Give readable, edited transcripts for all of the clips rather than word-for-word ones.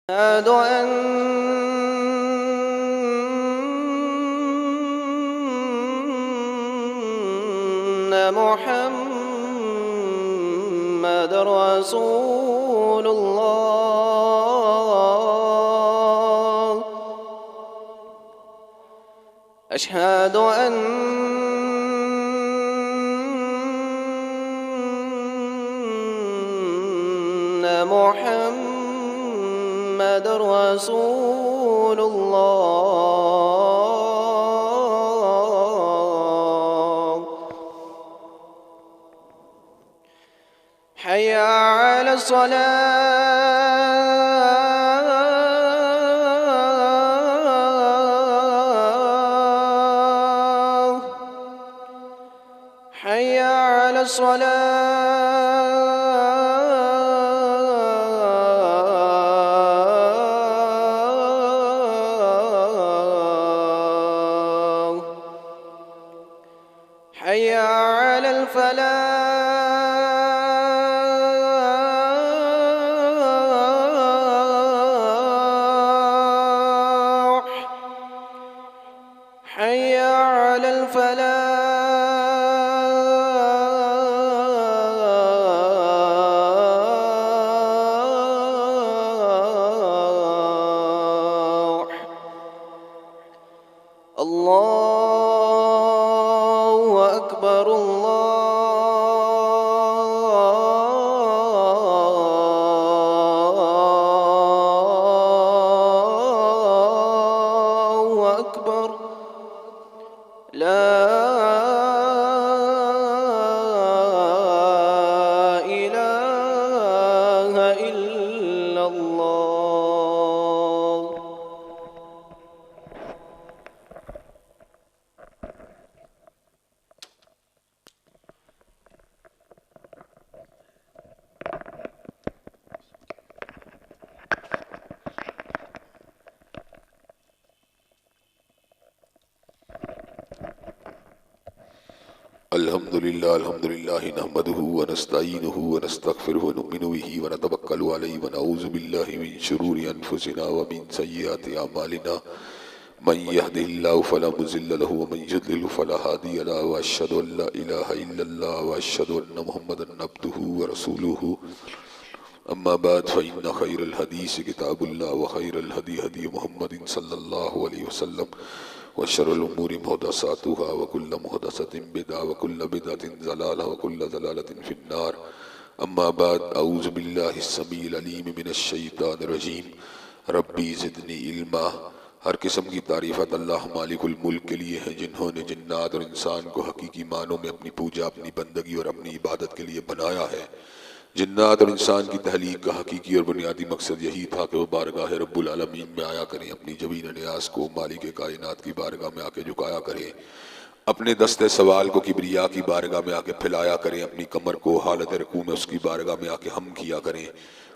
أشهد أن محمد رسول الله. أشهد أن محمد رسول الله. حي على الصلاة. حي على الصلاة. حي على الفلاح. حي على الفلاح. الله أكبر الله أكبر. لا إله إلا الله. الحمد لله نحمده ونستعينه ونستغفره ونؤمن به ونتوكل عليه ونعوذ بالله من شرور أنفسنا ومن سيئات أعمالنا. من يهده الله فلا مضل له ومن يضلل فلا هادي له وأشهد أن لا إله إلا الله وأشهد أن محمدا عبده ورسوله. أما بعد فإن خير الحديث كتاب الله وخير الهدي هدي محمد صلى الله عليه وسلم وشر الأمور محدثاتها وكل محدثة بدعة وكل بدعة ضلالة وكل ضلالة في النار. أما بعد أعوذ بالله السميع العليم من الشيطان الرجيم. ربی زدنی علما. ہر قسم کی تعریفات اللہ مالک الملک کے لیے ہیں جنہوں نے جنات اور انسان کو حقیقی معنوں میں اپنی پوجا، اپنی بندگی اور اپنی عبادت کے لیے بنایا ہے۔ جنات اور انسان کی تخلیق کا حقیقی اور بنیادی مقصد یہی تھا کہ وہ بارگاہ رب العالمین میں آیا کریں، اپنی جبین نیاز کو مالک کائنات کی بارگاہ میں آ کے جھکایا کریں، اپنے دست سوال کو کبریا کی بارگاہ میں آ کے پھیلایا کریں، اپنی کمر کو حالت رکوع میں اس کی بارگاہ میں آ کے ہم کیا کریں،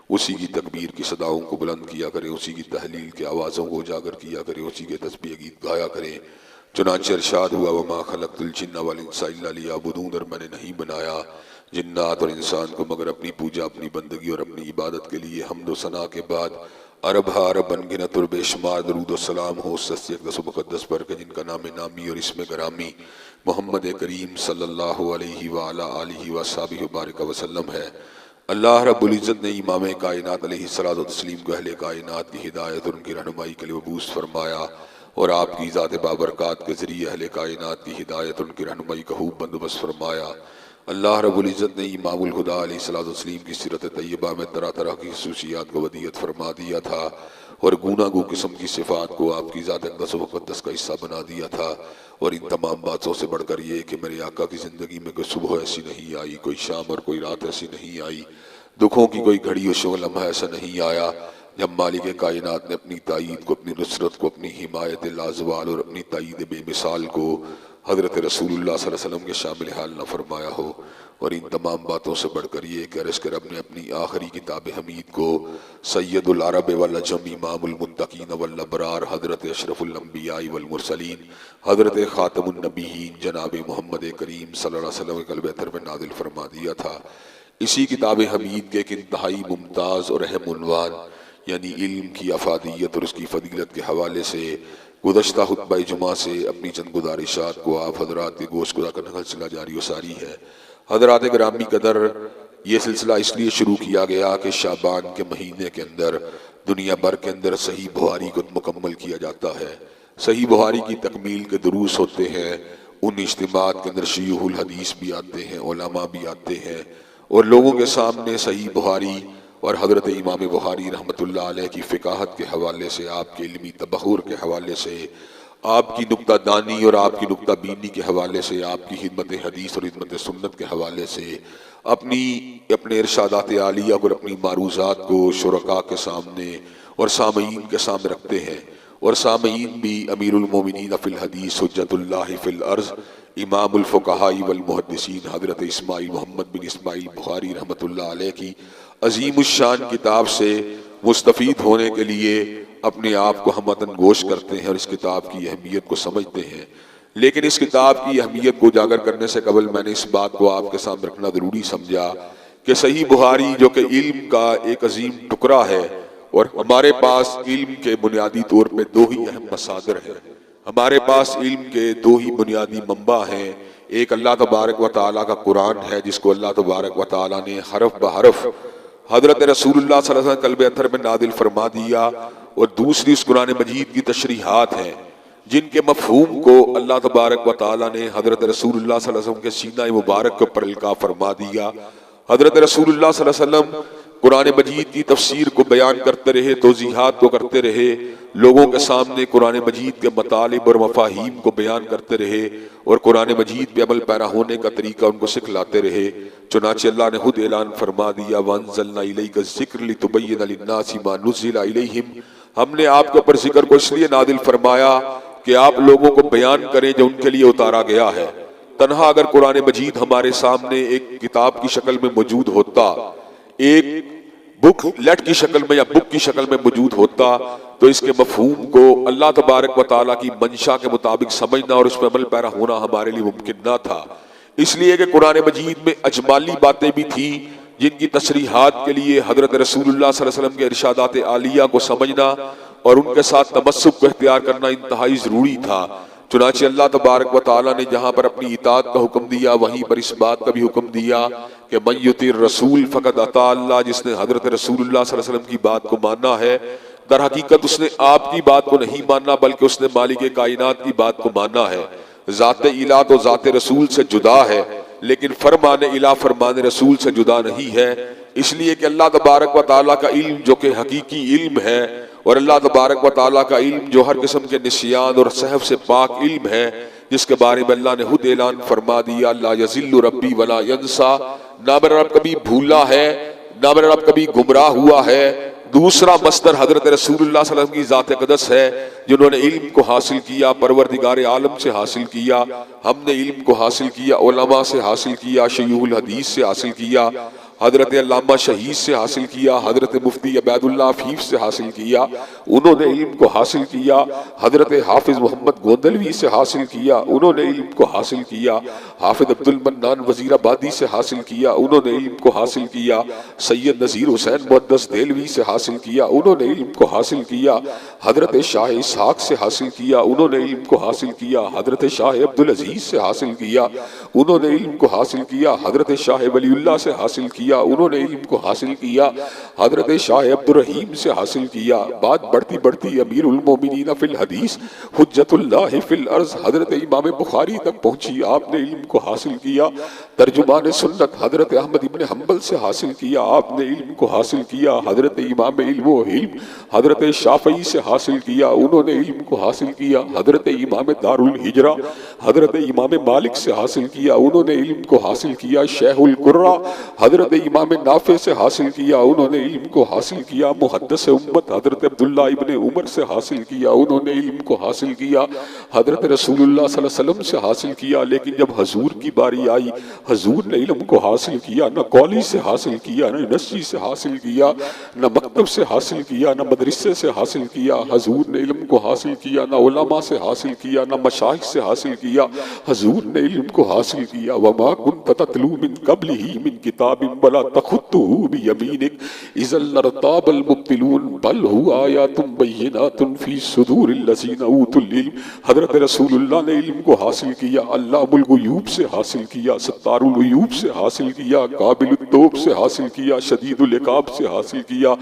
اسی کی تکبیر کی صداؤں کو بلند کیا کریں، اسی کی تحلیل کے آوازوں کو اجاگر کیا کریں، اسی کے تسبیح گیت گایا کریں۔ چنانچہ ارشاد ہوا وما خلقت الجن والانس الا لیعبدون، اور میں نے نہیں بنایا جنات اور انسان کو مگر اپنی پوجا، اپنی بندگی اور اپنی عبادت کے لیے۔ حمد و ثنا کے بعد عرب عرب انگنت اور بے شمار درود و سلام ہو اس شخص اقدس و مقدس پر کہ جن کا نام نامی اور اسم گرامی محمد کریم صلی اللہ علیہ وآلہ آلہ وصحبہ وبارک وسلم ہے۔ اللہ رب العزت نے امام کائنات علیہ الصلوۃ والتسلیم کو اہل کائنات کی ہدایت اور ان کی رہنمائی کے لیے مبعوث فرمایا، اور آپ کی ذات بابرکات کے ذریعے اہل کائنات کی ہدایت اور ان کی رہنمائی کا خوب بندوبست فرمایا۔ اللہ رب العزت نے امام الہدیٰ علیہ الصلوۃ والتسلیم کی سیرت طیبہ میں طرح طرح کی خصوصیات کو ودیعت فرما دیا تھا، اور گوناگوں قسم کی صفات کو آپ کی ذات اقدس و مقدس کا حصہ بنا دیا تھا۔ اور ان تمام باتوں سے بڑھ کر یہ کہ میرے آقا کی زندگی میں کوئی صبح ایسی نہیں آئی، کوئی شام اور کوئی رات ایسی نہیں آئی، دکھوں کی کوئی گھڑی و شغل لمحہ ایسا نہیں آیا جب مالک کائنات نے اپنی تائید کو، اپنی نصرت کو، اپنی حمایت لازوال اور اپنی تائید بے مثال کو حضرت رسول اللہ صلی اللہ علیہ وسلم کے شامل حال نہ فرمایا ہو۔ اور ان تمام باتوں سے بڑھ کر یہ کہ رزق رب نے اپنی آخری کتاب حمید کو سید العرب والعجم امام المتقین والابرار حضرت اشرف الانبیاء والمرسلین حضرت خاتم النبیین جناب محمد کریم صلی اللہ علیہ وسلم کے قلب اطہر میں نازل فرما دیا تھا۔ اسی کتاب حمید کے ایک انتہائی ممتاز اور اہم عنوان یعنی علم کی افادیت اور اس کی فضیلت کے حوالے سے گزشتہ خطبہ جمعہ سے اپنی چند گزارشات کو آپ حضرات کے گوش گزار کرنے کا سلسلہ جاری و ساری ہے۔ حضرات گرامی قدر، یہ سلسلہ اس لیے شروع کیا گیا کہ شعبان کے مہینے کے اندر دنیا بھر کے اندر صحیح بخاری کو مکمل کیا جاتا ہے، صحیح بخاری کی تکمیل کے دروس ہوتے ہیں، ان اجتماعات کے اندر شیوخ الحدیث بھی آتے ہیں، علماء بھی آتے ہیں، اور لوگوں کے سامنے صحیح بخاری اور حضرت امام بخاری رحمۃ اللہ علیہ کی فقاہت کے حوالے سے، آپ کے علمی تبحر کے حوالے سے، آپ کی نکتہ دانی اور آپ کی نکتہ بینی کے حوالے سے، آپ کی خدمت حدیث اور خدمت سنت کے حوالے سے اپنے ارشادات عالیہ اور اپنی معروضات کو شرکاء کے سامنے اور سامعین کے سامنے رکھتے ہیں، اور سامعین بھی امیر المومنین فی الحدیث حجت اللہ فی الارض امام الفقہاء والمحدثین حضرت اسماعیل محمد بن اسماعیل بخاری رحمۃ اللہ علیہ کی عظیم الشان کتاب سے مستفید ہونے کے لیے اپنے آپ کو ہموطن گوش کرتے ہیں اور اس کتاب کی اہمیت کو سمجھتے ہیں۔ لیکن اس کتاب کی اہمیت کو اجاگر کرنے سے قبل میں نے اس بات کو آپ کے سامنے رکھنا ضروری سمجھا کہ صحیح بخاری جو کہ علم کا ایک عظیم ٹکڑا ہے، اور ہمارے پاس علم کے بنیادی طور پہ دو ہی اہم مصادر ہیں، ہمارے پاس علم کے دو ہی بنیادی منبع ہیں۔ ایک اللہ تبارک و تعالیٰ کا قرآن ہے، جس کو اللہ تبارک و تعالیٰ نے حرف بحرف حضرت رسول اللہ صلی اللہ علیہ وسلم قلب اطہر میں نازل فرما دیا، اور دوسری اس قرآن مجید کی تشریحات ہیں جن کے مفہوم کو اللہ تبارک و تعالیٰ نے حضرت رسول اللہ صلی اللہ علیہ وسلم کے سینہ مبارک کے اوپر القاء فرما دیا۔ حضرت رسول اللہ صلی اللہ علیہ وسلم قرآن مجید کی تفسیر کو بیان کرتے رہے، توضیحات کو کرتے رہے، لوگوں کے سامنے قرآن مجید کے مطالب اور مفاہیم کو بیان کرتے رہے، اور قرآن مجید پہ عمل پیرا ہونے کا طریقہ ان کو سکھلاتے رہے۔ چنانچہ اللہ نے خود اعلان فرما دیا وَأَنزَلْنَا إِلَيْكَ الذِّكْرَ لِتُبَيِّنَ لِلنَّاسِ مَا نُزِّلَ إِلَيْهِمْ، ہم نے آپ کے اوپر ذکر کو اس لیے نازل فرمایا کہ آپ لوگوں کو بیان کریں جو ان کے لیے اتارا گیا ہے۔ تنہا اگر قرآن مجید ہمارے سامنے ایک کتاب کی شکل میں موجود ہوتا، ایک بک لیٹ کی شکل میں یا بک کی شکل میں موجود ہوتا، تو اس کے مفہوم کو اللہ تبارک و تعالیٰ کی منشا کے مطابق سمجھنا اور اس پہ عمل پیرا ہونا ہمارے لیے ممکن نہ تھا، اس لیے کہ قرآن مجید میں اجمالی باتیں بھی تھیں جن کی تصریحات کے لیے حضرت رسول اللہ صلی اللہ علیہ وسلم کے ارشادات عالیہ کو سمجھنا اور ان کے ساتھ تمسک کو اختیار کرنا انتہائی ضروری تھا۔ چنانچہ اللہ تبارک و تعالیٰ نے جہاں پر اپنی اطاعت کا حکم دیا، وہیں پر اس بات کا بھی حکم دیا کہ من یطع الرسول فقد اطاع اللہ، جس نے حضرت رسول اللہ صلی اللہ علیہ وسلم کی بات کو ماننا ہے، در حقیقت اس نے آپ کی بات کو نہیں ماننا بلکہ اس نے مالک کائنات کی بات کو ماننا ہے۔ ذات الہ تو ذات رسول سے جدا ہے، لیکن فرمان الہ فرمان رسول سے جدا نہیں ہے، اس لیے کہ اللہ تبارک و تعالیٰ کا علم جو کہ حقیقی علم ہے، اور اللہ تبارک و تعالیٰ کا علم جو ہر قسم کے نسیان اور سہو سے پاک علم ہے، جس کے بارے میں اللہ نے خود اعلان فرما دیا لا یضل ربی ولا ینسا، نہ میرا رب کبھی بھولا ہے نہ میرا رب کبھی گمراہ ہوا ہے۔ دوسرا مصدر حضرت رسول اللہ صلی اللہ علیہ وسلم کی ذات اقدس ہے، جنہوں نے علم کو حاصل کیا پروردگار عالم سے حاصل کیا۔ ہم نے علم کو حاصل کیا علماء سے حاصل کیا، شیوخ الحدیث سے حاصل کیا، حضرت علامہ شہید سے حاصل کیا، حضرت مفتی عبید اللہ عفیف سے حاصل کیا، انہوں نے علم کو حاصل کیا، حضرت حافظ محمد گوندلوی سے حاصل کیا، انہوں نے علم کو حاصل کیا، حافظ عبد المنان وزیر آبادی سے حاصل کیا، انہوں نے علم کو حاصل کیا، سید نذیر حسین محدث دہلوی سے حاصل کیا، انہوں نے علم کو حاصل کیا، حضرت شاہ اسحاق سے حاصل کیا، انہوں نے علم کو حاصل کیا، حضرت شاہ عبدالعزیز سے حاصل کیا، انہوں نے علم کو حاصل کیا، حضرت شاہ ولی اللہ سے حاصل کیا، انہوں نے علم کو حاصل کیا، حضرت شاہ عبد الرحیم سے حاصل کیا۔ بات بڑھتی بڑھتی امیر المومنین فی الحدیث حجت اللہ فی الارض حضرت امام بخاری تک پہنچی، آپ نے علم کو حاصل کیا۔ ترجمان سنت حضرت احمد ابن حنبل سے حاصل کیا، آپ نے علم کو حاصل کیا۔ حضرت امام علم و علم حضرت شافعی سے حاصل کیا، انہوں نے علم کو حاصل کیا۔ حضرت امام دار الہجرہ حضرت امام مالک سے حاصل کیا، انہوں نے علم کو حاصل کیا۔ شیخ القرہ حضرت امام نافع سے حاصل کیا، انہوں نے علم کو حاصل کیا۔ محدث امت حضرت عبداللہ ابن عمر سے حاصل کیا، انہوں نے علم کو حاصل کیا۔ حضرت رسول اللہ صلی اللہ علیہ وسلم سے حاصل کیا، لیکن جب حضور کی باری آئی، حضور نے علم کو حاصل کیا، نہ قولی سے حاصل کیا، نہ نصی سے حاصل کیا، نہ مکتب سے حاصل کیا، نہ مدرسے سے حاصل کیا۔ حضور نے علم کو حاصل کیا، نہ علماء سے حاصل کیا، نہ مشائخ سے حاصل کیا۔ حضور نے علم کو حاصل کیا۔ وما كنت تتلو من قبله من كتاب فلا تخطه بيمينك اذا لارتاب المبطلون بل هو آیات بینات فی صدور الذین اوتوا العلم. حضرت رسول اللہ نے علم کو حاصل کیا، علام الغیوب سے حاصل کیا، ستار الغیوب سے حاصل کیا، قابل التوب سے حاصل کیا، شدید العقاب سے حاصل کیا،